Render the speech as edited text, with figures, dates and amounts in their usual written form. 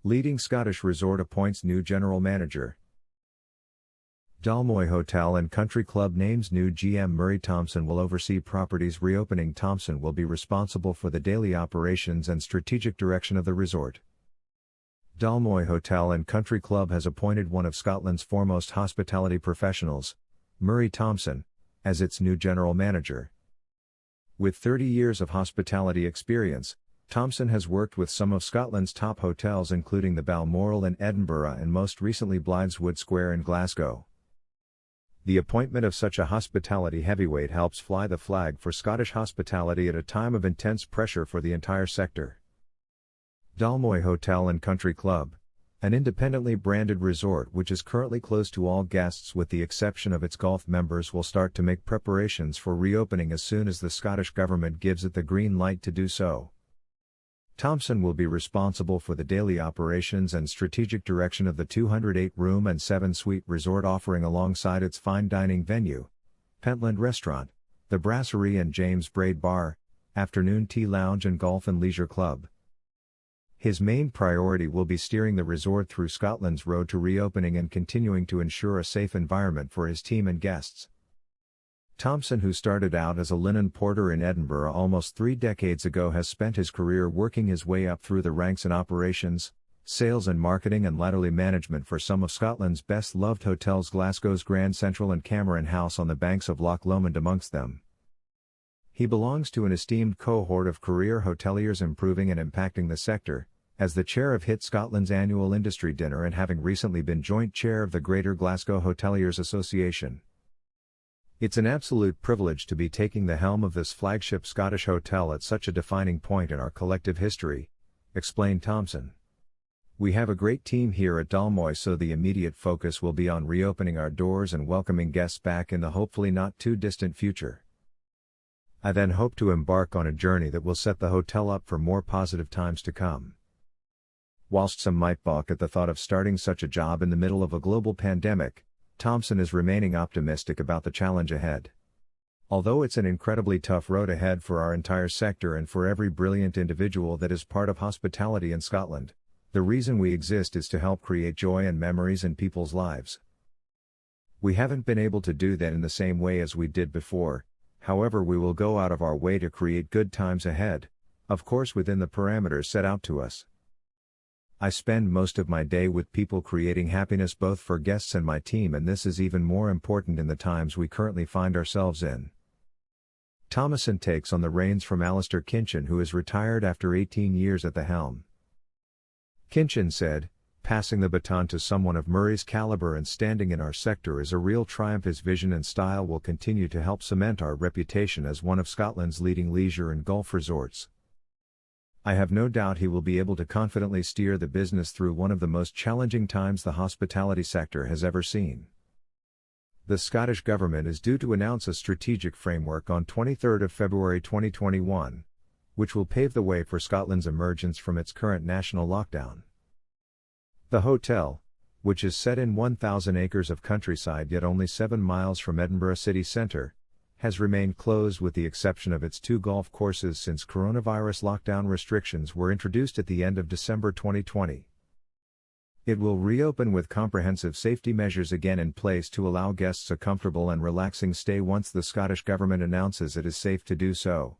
Leading Scottish resort appoints new general manager. Dalmoy Hotel and Country Club names new GM. Murray Thompson will oversee properties reopening. Thompson will be responsible for the daily operations and strategic direction of the resort. Dalmoy Hotel and Country Club has appointed one of Scotland's foremost hospitality professionals, Murray Thompson, as its new general manager. With 30 years of hospitality experience, Thompson has worked with some of Scotland's top hotels including the Balmoral in Edinburgh and most recently Blytheswood Square in Glasgow. The appointment of such a hospitality heavyweight helps fly the flag for Scottish hospitality at a time of intense pressure for the entire sector. Dalmoy Hotel and Country Club, an independently branded resort which is currently closed to all guests with the exception of its golf members, will start to make preparations for reopening as soon as the Scottish Government gives it the green light to do so. Thompson will be responsible for the daily operations and strategic direction of the 208-room and 7-suite resort offering alongside its fine dining venue, Pentland Restaurant, the Brasserie and James Braid Bar, afternoon tea lounge and golf and leisure club. His main priority will be steering the resort through Scotland's road to reopening and continuing to ensure a safe environment for his team and guests. Thompson, who started out as a linen porter in Edinburgh almost 3 decades ago, has spent his career working his way up through the ranks in operations, sales and marketing and latterly management for some of Scotland's best-loved hotels, Glasgow's Grand Central and Cameron House on the banks of Loch Lomond amongst them. He belongs to an esteemed cohort of career hoteliers improving and impacting the sector, as the chair of HIT Scotland's annual industry dinner and having recently been joint chair of the Greater Glasgow Hoteliers Association. It's an absolute privilege to be taking the helm of this flagship Scottish hotel at such a defining point in our collective history, explained Thompson. We have a great team here at Dalmoy, so the immediate focus will be on reopening our doors and welcoming guests back in the hopefully not too distant future. I then hope to embark on a journey that will set the hotel up for more positive times to come. Whilst some might balk at the thought of starting such a job in the middle of a global pandemic, Thompson is remaining optimistic about the challenge ahead. Although it's an incredibly tough road ahead for our entire sector and for every brilliant individual that is part of hospitality in Scotland, the reason we exist is to help create joy and memories in people's lives. We haven't been able to do that in the same way as we did before, however we will go out of our way to create good times ahead, of course within the parameters set out to us. I spend most of my day with people creating happiness both for guests and my team, and this is even more important in the times we currently find ourselves in. Thompson takes on the reins from Alistair Kinchin, who is retired after 18 years at the helm. Kinchin said, "Passing the baton to someone of Murray's caliber and standing in our sector is a real triumph. His vision and style will continue to help cement our reputation as one of Scotland's leading leisure and golf resorts. I have no doubt he will be able to confidently steer the business through one of the most challenging times the hospitality sector has ever seen." The Scottish Government is due to announce a strategic framework on 23 February 2021, which will pave the way for Scotland's emergence from its current national lockdown. The hotel, which is set in 1,000 acres of countryside yet only 7 miles from Edinburgh city centre, has remained closed with the exception of its 2 golf courses since coronavirus lockdown restrictions were introduced at the end of December 2020. It will reopen with comprehensive safety measures again in place to allow guests a comfortable and relaxing stay once the Scottish Government announces it is safe to do so.